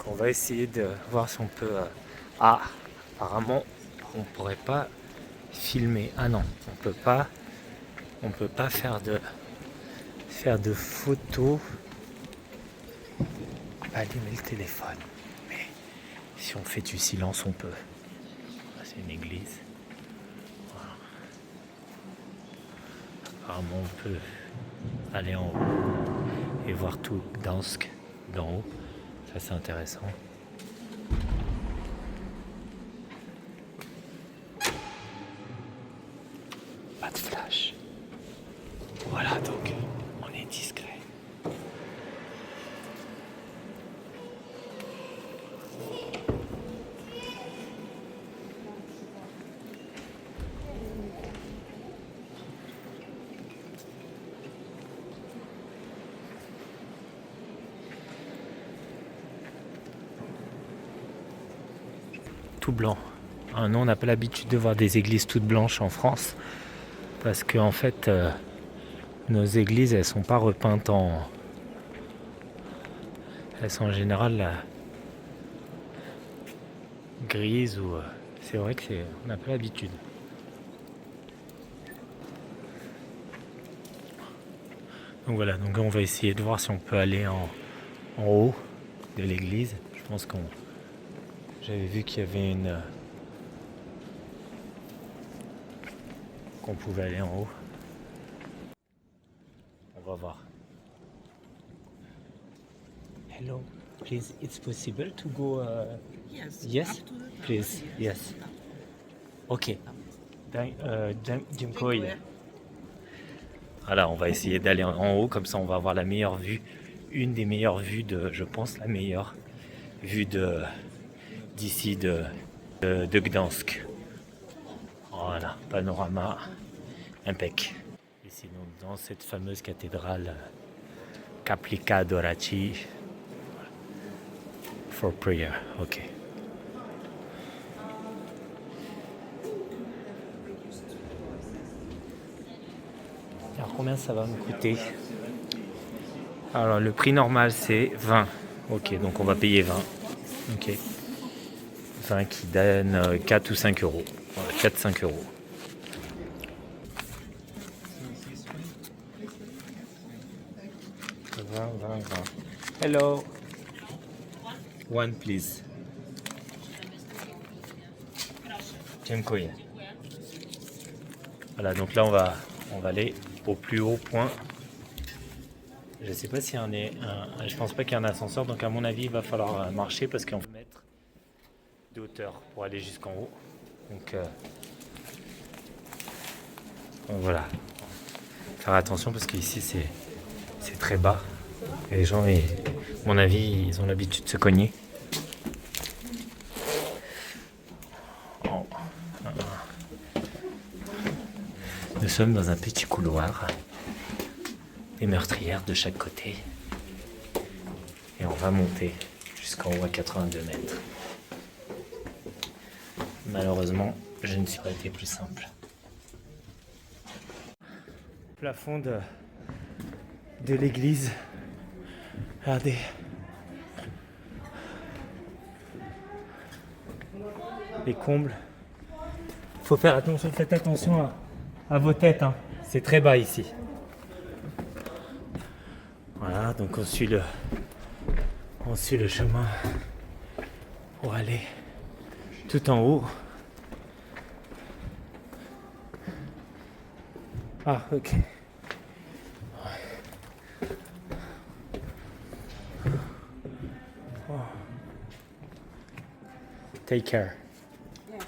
on va essayer de voir si on peut... Ah, apparemment, on pourrait pas filmer. Ah non, on peut pas faire de photos. Allumer le téléphone. Mais si on fait du silence, on peut. Ah, c'est une église. Voilà. Apparemment, on peut aller en haut et voir tout Gdansk d'en haut. Ça, c'est intéressant. Pas de flash. Voilà, donc on est discret. Tout blanc. Ah, nous, on n'a pas l'habitude de voir des églises toutes blanches en France parce que en fait, nos églises, elles sont pas repeintes en... Elles sont en général grises ou... C'est vrai que on n'a pas l'habitude. Donc voilà, donc on va essayer de voir si on peut aller en haut de l'église. Je pense j'avais vu qu'il y avait qu'on pouvait aller en haut. On va voir. Hello, please, it's possible to go... Yes, please, yes. Ok. Dziękuję. Voilà, on va essayer d'aller en haut, comme ça on va avoir la meilleure vue. Une des meilleures vues je pense la meilleure vue d'ici de Gdansk. Voilà, panorama impec. Ici donc dans cette fameuse cathédrale Kaplica Doraci for prayer. Ok. Alors combien ça va me coûter? Alors le prix normal c'est 20. Ok, donc on va payer 20. Ok. 20 qui donne 4 ou 5 euros. Voilà, 4-5 euros. Hello. One please. Dziękuję. Voilà, donc là on va aller au plus haut point. Je sais pas s'il y a je pense pas qu'il y a un ascenseur, donc à mon avis il va falloir marcher parce qu'on va mettre de hauteur pour aller jusqu'en haut. Donc voilà. Faire attention parce qu'ici c'est très bas. Et les gens, à mon avis, ils ont l'habitude de se cogner. Nous sommes dans un petit couloir, des meurtrières de chaque côté, et on va monter jusqu'en haut à 82 mètres. Malheureusement, je ne suis pas été plus simple. Plafond de l'église. Regardez. Les combles. Faut faire attention, faites attention à vos têtes, hein. C'est très bas ici. Voilà, donc on suit le chemin pour aller tout en haut. Ah, ok. Oh. Take care.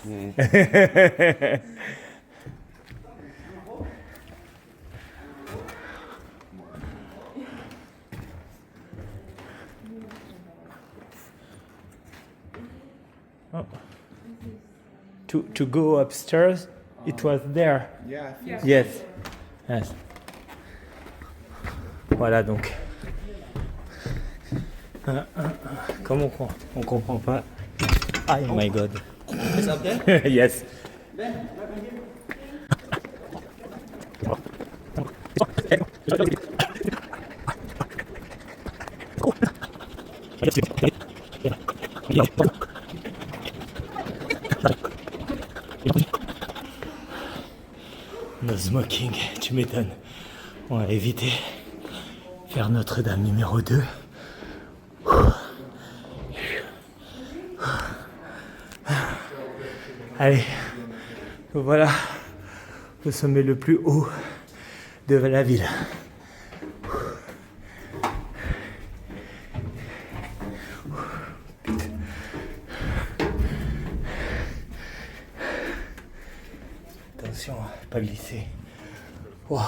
Yes. Oh. To go upstairs, it was there. Yeah. Yes. Yes. Voilà donc. Comme on comprend pas. Oh my god. It's up there? Yes. No smoking, tu m'étonnes. On va éviter faire Notre-Dame numéro 2. Allez, voilà le sommet le plus haut de la ville. Attention, pas glisser. Wow.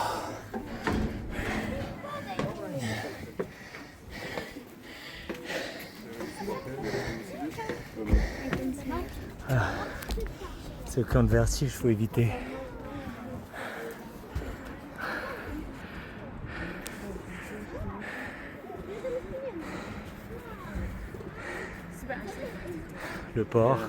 Ah. Ce camp de vertige, il faut éviter. Le port.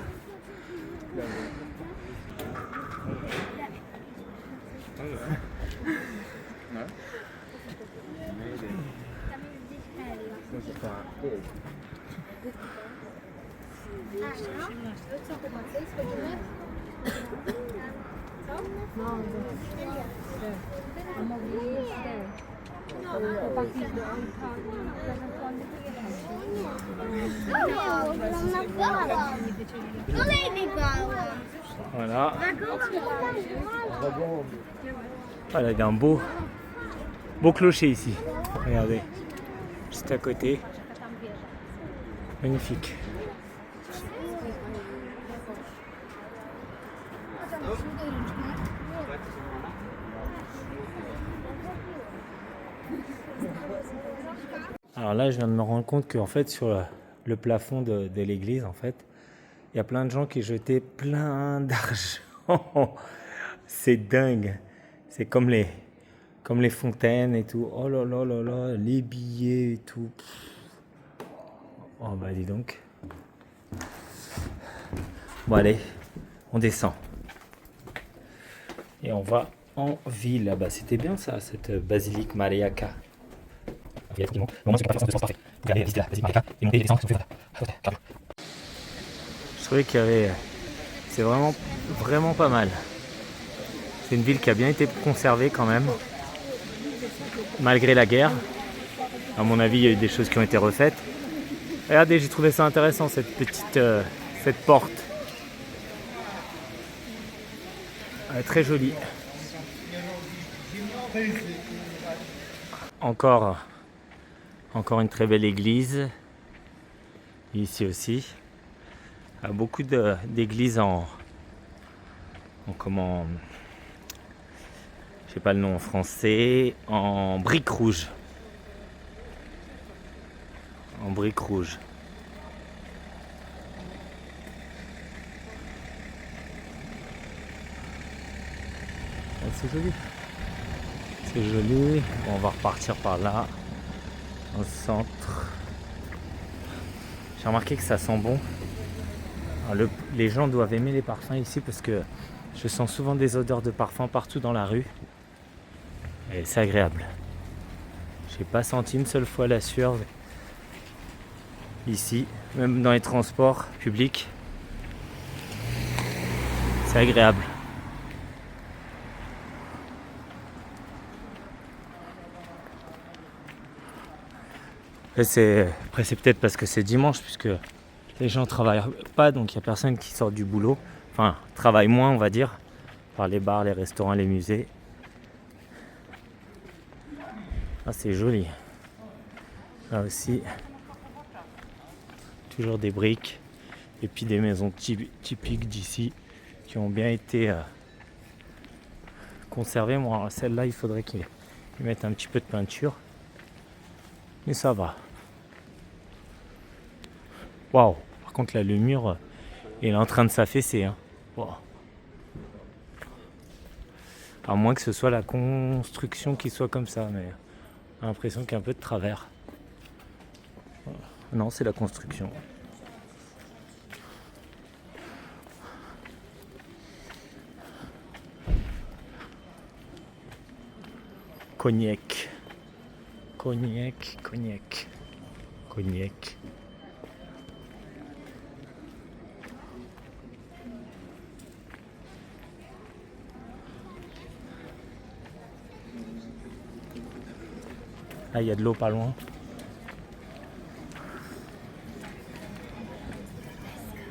Voilà. Voilà, il y a un beau clocher ici. Regardez, juste à côté. Magnifique. Alors là, je viens de me rendre compte qu'en fait, sur le plafond de l'église, en fait, il y a plein de gens qui jetaient plein d'argent. C'est dingue. C'est comme les fontaines et tout. Oh là là là là, les billets et tout. Oh bah dis donc. Bon allez, on descend. Et on va en ville là-bas. C'était bien ça, cette basilique Mariaca. Je trouvais qu'il y avait... C'est vraiment pas mal. C'est une ville qui a bien été conservée quand même. Malgré la guerre. À mon avis, il y a eu des choses qui ont été refaites. Regardez, j'ai trouvé ça intéressant, cette petite... cette porte. Elle est très jolie. Encore une très belle église. Ici aussi. Il y a beaucoup d'églises en comment... Je sais pas le nom en français. En briques rouges. En briques rouges. C'est joli. C'est joli. Bon, on va repartir par là. Au centre. J'ai remarqué que ça sent bon. Alors, les gens doivent aimer les parfums ici parce que je sens souvent des odeurs de parfum partout dans la rue. Et c'est agréable. J'ai pas senti une seule fois la sueur ici, même dans les transports publics. C'est agréable. Après c'est peut-être parce que c'est dimanche, puisque les gens travaillent pas, donc il n'y a personne qui sort du boulot. Enfin, travaille moins, on va dire, par les bars, les restaurants, les musées. Ah, c'est joli. Là aussi, toujours des briques et puis des maisons typiques d'ici qui ont bien été conservées. Moi, celle-là, il faudrait qu'ils mettent un petit peu de peinture. Mais ça va. Waouh! Par contre, là, le mur, il est en train de s'affaisser. Hein. Wow. À moins que ce soit la construction qui soit comme ça, mais j'ai l'impression qu'il y a un peu de travers. Non, c'est la construction. Cognac. Ah, il y a de l'eau pas loin.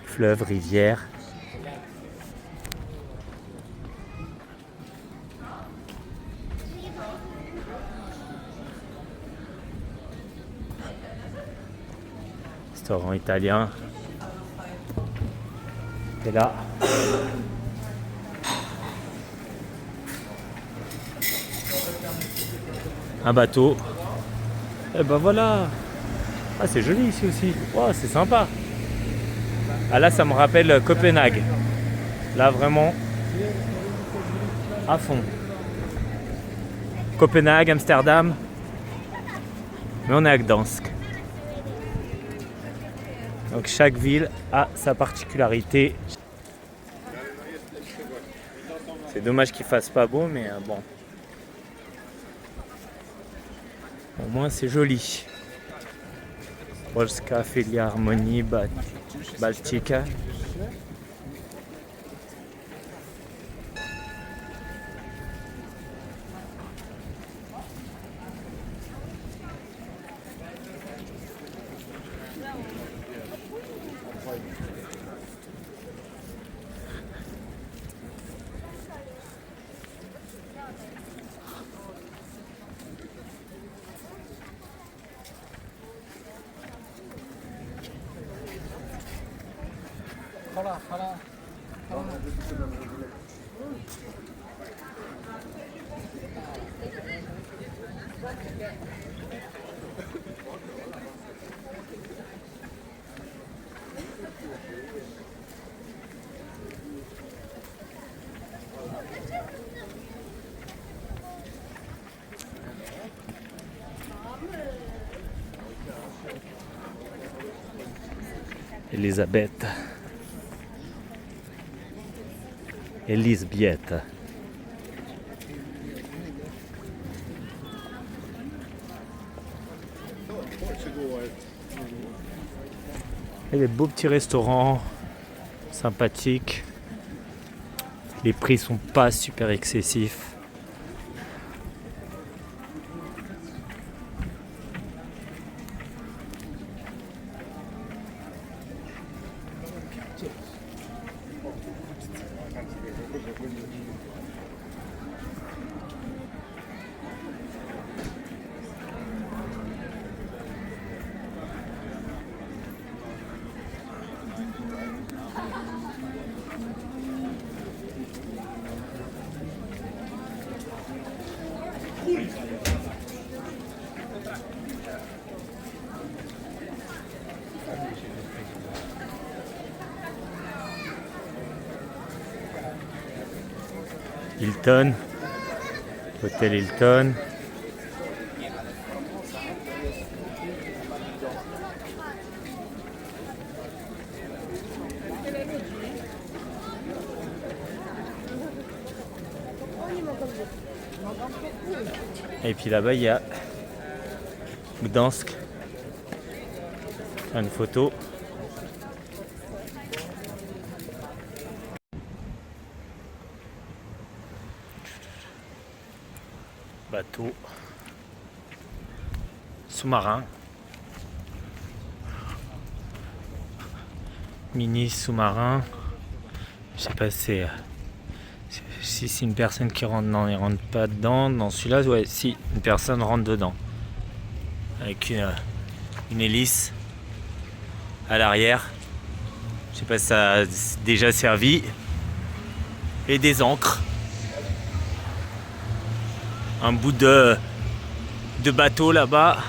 Fleuve, rivière. Restaurant italien. Et là, un bateau. Et ben voilà. Ah, c'est joli ici aussi. Oh, c'est sympa. Ah là, ça me rappelle Copenhague. Là, vraiment, à fond. Copenhague, Amsterdam. Mais on est à Gdansk. Donc chaque ville a sa particularité. C'est dommage qu'il fasse pas beau, mais bon. Au moins c'est joli. Polska Philharmonie Baltica. Elisabeth. Elisbieth. Et des beaux petits restaurants sympathiques. Les prix sont pas super excessifs. Hilton, hôtel Hilton. Et puis là-bas il y a Gdansk. Une photo. Bateau sous-marin, mini sous-marin. Je sais pas si c'est une personne qui rentre. Non, il rentre pas dedans. Dans celui-là, ouais, si une personne rentre dedans avec une hélice à l'arrière. Je sais pas si ça a déjà servi, et des ancres. Un bout de bateau là-bas.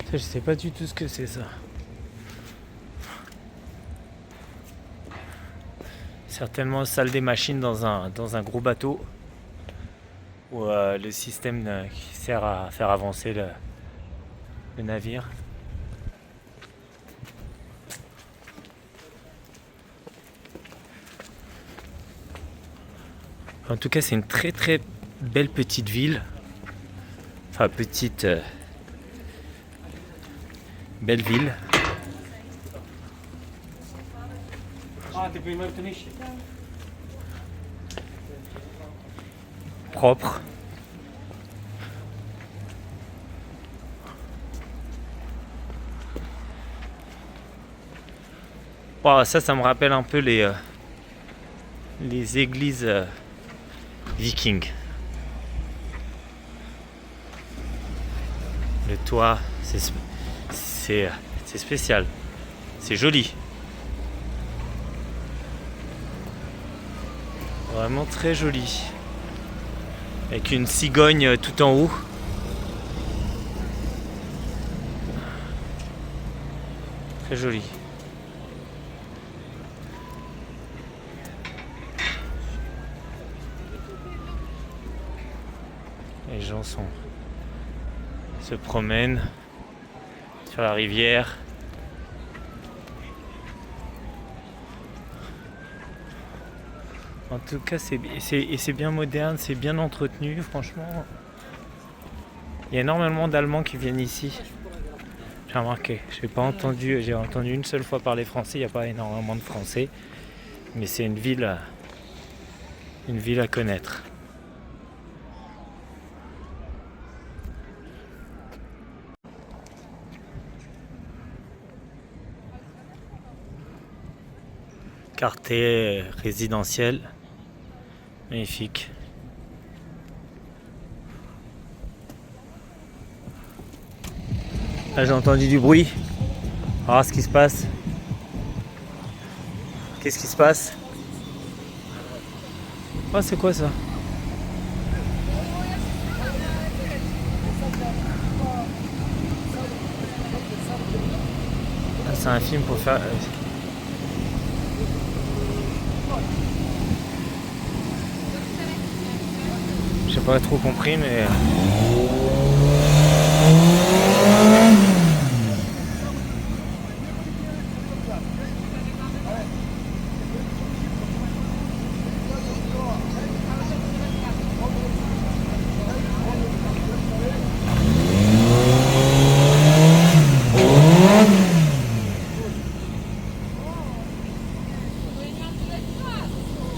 Ça, je sais pas du tout ce que c'est ça. Certainement salle des machines dans un gros bateau. Ou le système qui sert à faire avancer le navire. En tout cas, c'est une très très belle petite ville. Enfin, petite belle ville. Propre. Wow, ça me rappelle un peu les églises vikings. Le toit, c'est spécial. C'est joli. Vraiment très joli. Avec une cigogne tout en haut. Très joli. Les gens se promènent sur la rivière. En tout cas, c'est bien moderne, c'est bien entretenu, franchement. Il y a énormément d'Allemands qui viennent ici. J'ai remarqué, j'ai entendu une seule fois parler français, il n'y a pas énormément de Français. Mais c'est une ville à connaître. Quartier résidentiel, magnifique. Là j'ai entendu du bruit. On va voir ce qui se passe. Qu'est-ce qui se passe? Oh, c'est quoi ça? Ah, c'est un film pour faire... J'ai pas trop compris, mais...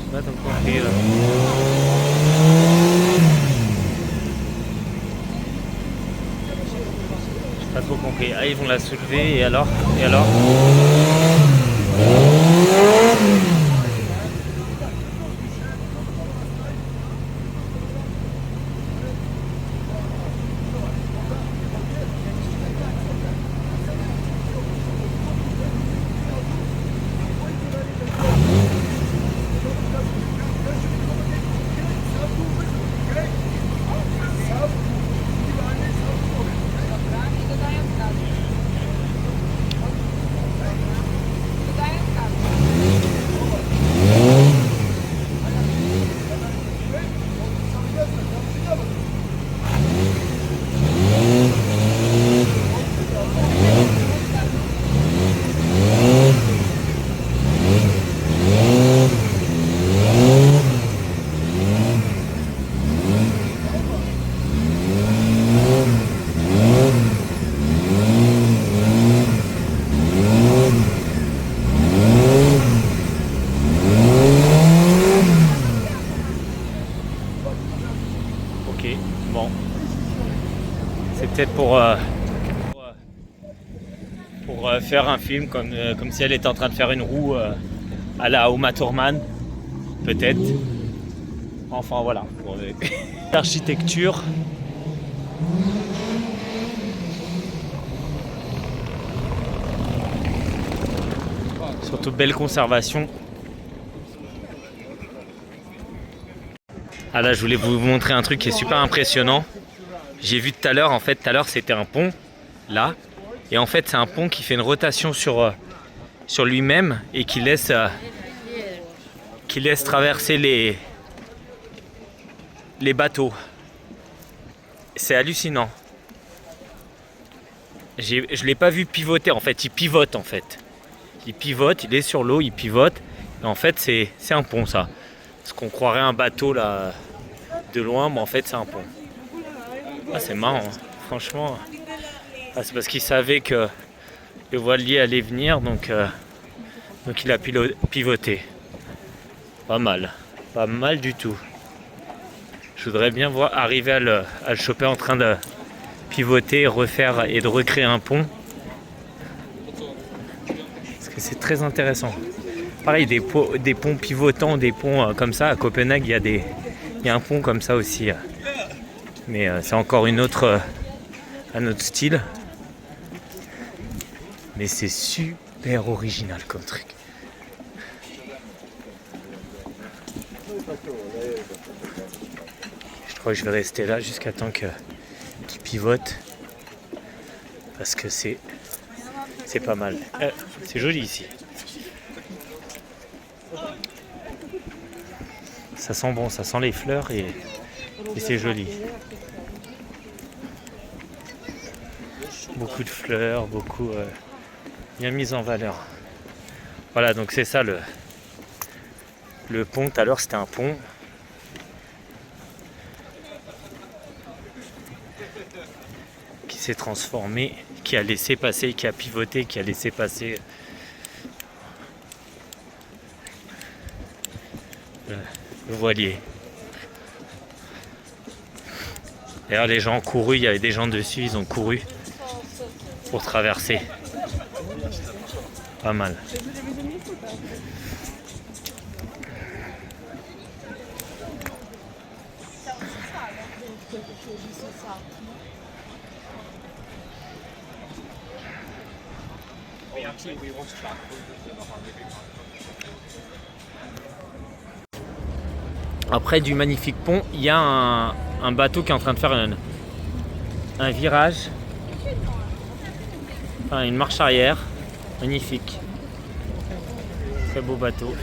J'ai pas trop compris là. Pas trop compris. Ah, ils vont la soulever et alors? Bon, c'est peut-être pour faire un film comme si elle était en train de faire une roue à la Uma Thurman, peut-être. Enfin voilà, l'architecture. Surtout belle conservation. Ah là, je voulais vous montrer un truc qui est super impressionnant. J'ai vu tout à l'heure, c'était un pont, là. Et en fait, c'est un pont qui fait une rotation sur lui-même et qui laisse traverser les bateaux. C'est hallucinant. Je ne l'ai pas vu pivoter, en fait, il pivote en fait. Il pivote, il est sur l'eau, il pivote. Et en fait, c'est un pont, ça. Parce qu'on croirait un bateau là de loin, mais en fait c'est un pont. Ah, c'est marrant, hein. Franchement. Ah, c'est parce qu'ils savaient que le voilier allait venir, donc Donc il a pivoté. Pas mal. Pas mal du tout. Je voudrais bien voir arriver à le choper en train de pivoter, refaire et de recréer un pont. Parce que c'est très intéressant. Pareil, des ponts pivotants, des ponts comme ça. À Copenhague, il y a un pont comme ça aussi. Mais c'est encore un autre style. Mais c'est super original comme truc. Je crois que je vais rester là jusqu'à temps qu'il pivote. Parce que c'est pas mal. C'est joli ici. Ça sent bon, ça sent les fleurs et c'est joli. Beaucoup de fleurs, beaucoup bien mis en valeur. Voilà, donc c'est ça le pont. Tout à l'heure c'était un pont. Qui s'est transformé, qui a laissé passer, qui a pivoté, qui a laissé passer le voilier. D'ailleurs les gens ont couru, il y avait des gens dessus, ils ont couru pour traverser. Pas mal. Après du magnifique pont, il y a un bateau qui est en train de faire un virage, enfin une marche arrière, magnifique. Très beau bateau.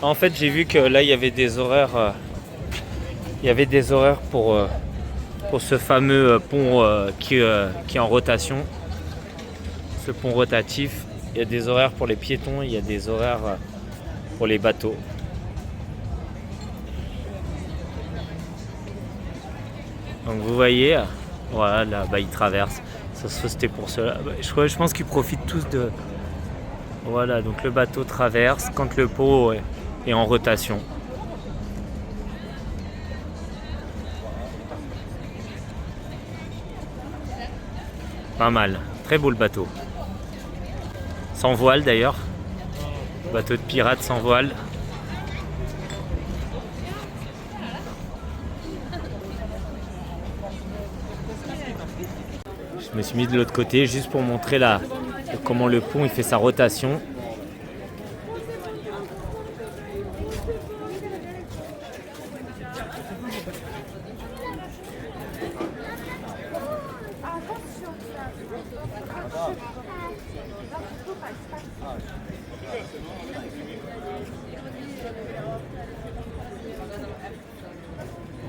En fait, j'ai vu que là il y avait des horaires, pour ce fameux pont qui est en rotation. Ce pont rotatif, il y a des horaires pour les piétons, il y a des horaires pour les bateaux. Donc vous voyez, voilà, là-bas ils traversent. Ça c'était pour cela. Je pense qu'ils profitent tous de. Voilà, donc le bateau traverse quand le pont est en rotation. Pas mal, très beau le bateau. Sans voile d'ailleurs. Bateau de pirate sans voile. Je me suis mis de l'autre côté juste pour montrer comment le pont il fait sa rotation.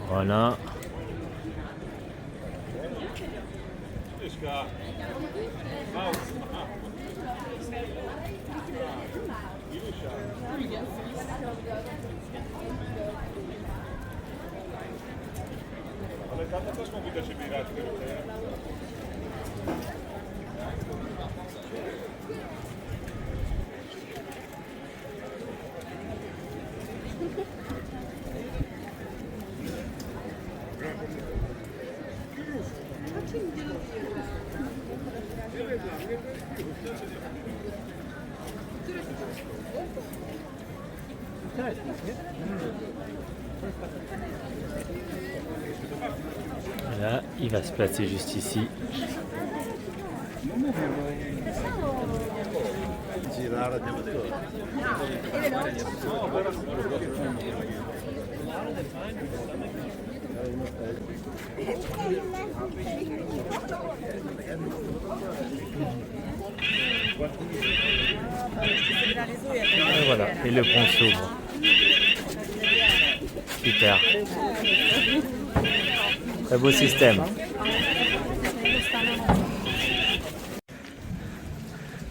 Voilà. Là, il va se placer juste ici. Et voilà, et le pont s'ouvre. Super. Très beau système.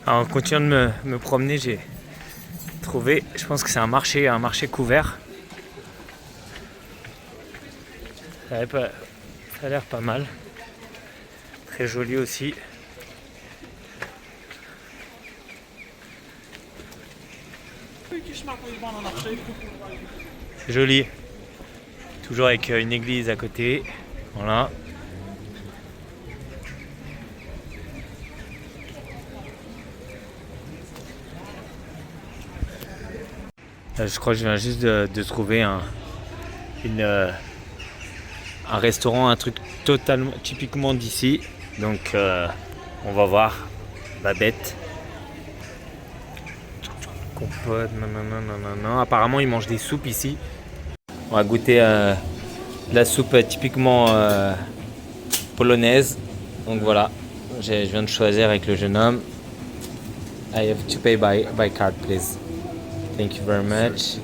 Alors, en continuant de me promener, j'ai trouvé, je pense que c'est un marché couvert. Ça a l'air pas mal. Très joli aussi. C'est joli. Toujours avec une église à côté. Voilà. Je crois que je viens juste de trouver un restaurant, un truc totalement typiquement d'ici. Donc on va voir. Babette. Compote, non. Apparemment ils mangent des soupes ici. On va goûter la soupe typiquement polonaise. Donc voilà, je viens de choisir avec le jeune homme. I have to pay by card, please. Thank you very much.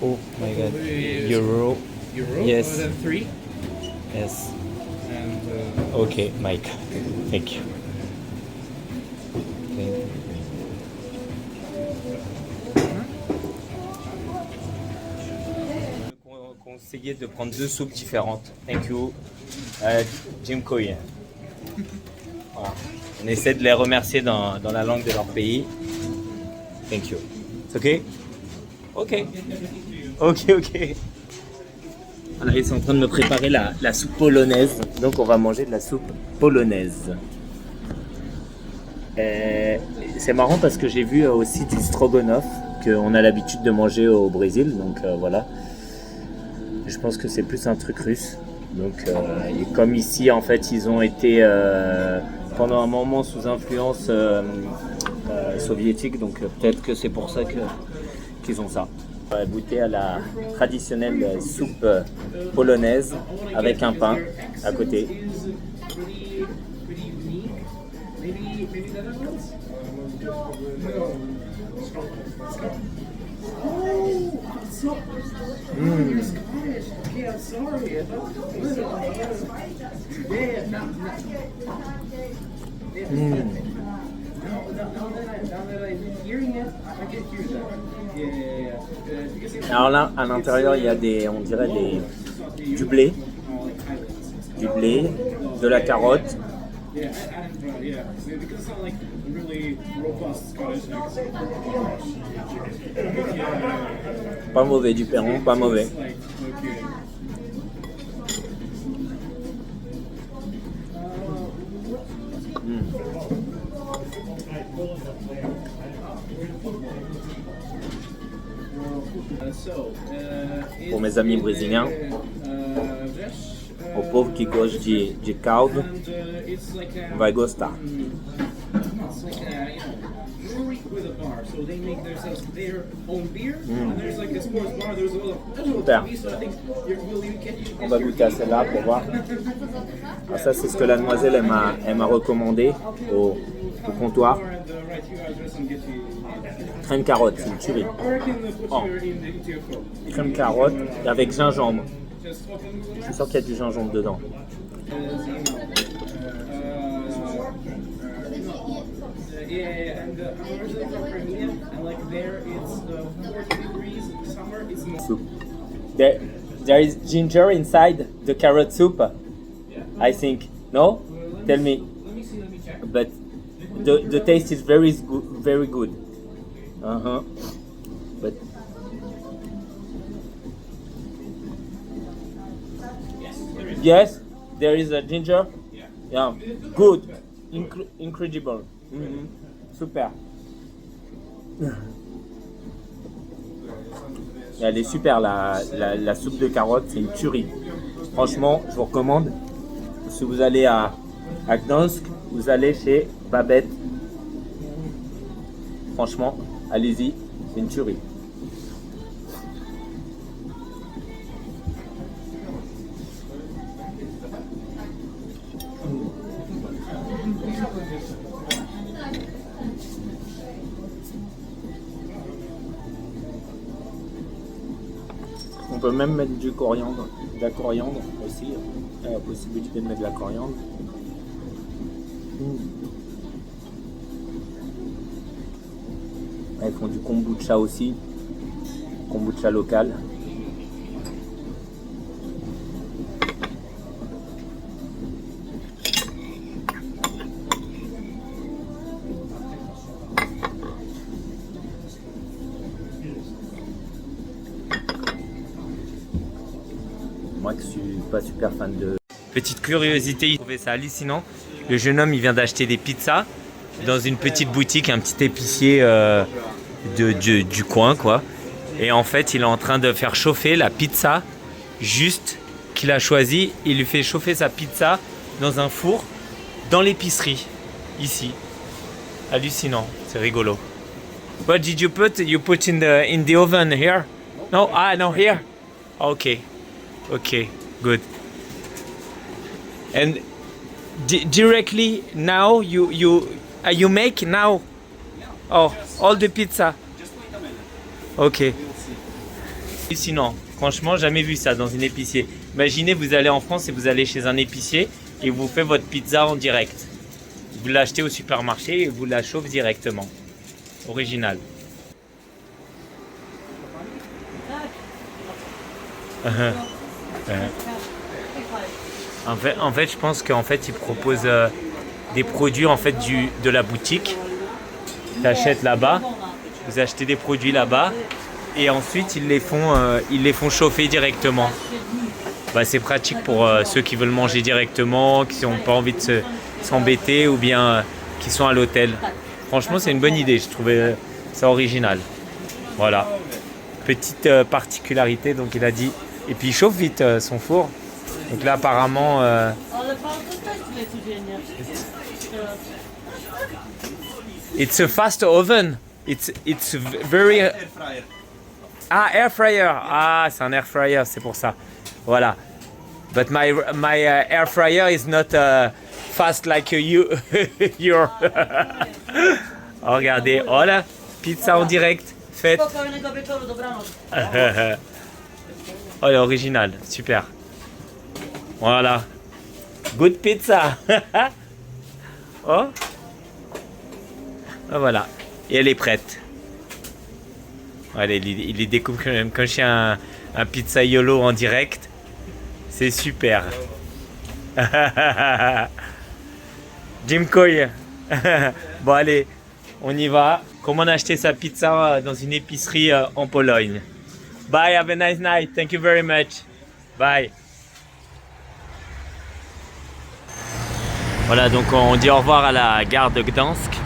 Oh my god. Euro. Yes. Then 3. Yes. And Okay, Mike. Thank you. Okay. Conseillé de prendre 2 soupes différentes. Thank you. Jim Coy. Voilà. On essaie de les remercier dans la langue de leur pays. Thank you. It's okay? Ok. Ok. Voilà, ils sont en train de me préparer la soupe polonaise. Donc on va manger de la soupe polonaise. C'est marrant parce que j'ai vu aussi du stroganoff qu'on a l'habitude de manger au Brésil. Donc voilà. Je pense que c'est plus un truc russe. Donc et comme ici en fait ils ont été pendant un moment sous influence soviétique. Donc peut-être que c'est pour ça qu'ils ont ça. On va goûter à la traditionnelle soupe polonaise avec un pain à côté. Alors là, à l'intérieur, il y a on dirait du blé, de la carotte. Pas mauvais, du perron, pas mauvais. Pour mes amis brésiliens, o povo que gosta de caldo vai gostar. Super. On va goûter à celle-là pour voir. Alors ça c'est ce que la demoiselle elle m'a recommandé au comptoir. Crème carotte, c'est une tuerie. Oh. Crème carotte avec gingembre. Je suis sûr qu'il y a du gingembre dedans. Soup. There is ginger inside the carrot soup, I think. No? Tell me. But the taste is very good. But yes, there is a ginger. Yeah, good, incredible. Super. Elle est super la soupe de carottes, c'est une tuerie. Franchement, je vous recommande. Si vous allez à Gdansk, vous allez chez Babette. Franchement, allez-y, c'est une tuerie. On peut même mettre de la coriandre aussi. Il y a la possibilité de mettre de la coriandre. Ils font du kombucha aussi, kombucha local. je suis pas super fan de... Petite curiosité, il trouvait ça hallucinant. Le jeune homme, il vient d'acheter des pizzas dans une petite boutique, un petit épicier du coin, quoi. Et en fait, il est en train de faire chauffer la pizza juste qu'il a choisi. Il lui fait chauffer sa pizza dans un four dans l'épicerie, ici. Hallucinant, c'est rigolo. What did you put? You put in the oven here? No, no, here. Okay, okay, good. And directly now you make now? Oh, all the pizza. Ok. Hallucinant. Franchement, jamais vu ça dans une épicier. Imaginez, vous allez en France et vous allez chez un épicier et vous faites votre pizza en direct. Vous l'achetez au supermarché et vous la chauffez directement. Original. En fait, je pense qu'en fait, ils proposent des produits en fait de la boutique. Tu achètes là-bas, vous achetez des produits là-bas et ensuite ils les font chauffer directement. Bah, c'est pratique pour ceux qui veulent manger directement, qui n'ont pas envie de s'embêter ou bien qui sont à l'hôtel. Franchement, c'est une bonne idée, je trouvais ça original. Voilà, petite particularité, donc il a dit. Et puis il chauffe vite son four. Donc là apparemment... It's a fast oven. It's very... air fryer. Ah, c'est un air fryer, c'est pour ça. Voilà. But my air fryer is not fast like you. Your... Oh, regardez, oh là, pizza en direct, faite. Oh, elle est originale, super. Voilà. Good pizza. Oh. Voilà. Et elle est prête. Allez, il les découpe quand j'ai un pizzaiolo en direct. C'est super. Jim Coy. Bon, allez, on y va. Comment acheter sa pizza dans une épicerie en Pologne. Bye, have a nice night. Thank you very much. Bye. Voilà, donc on dit au revoir à la gare de Gdansk.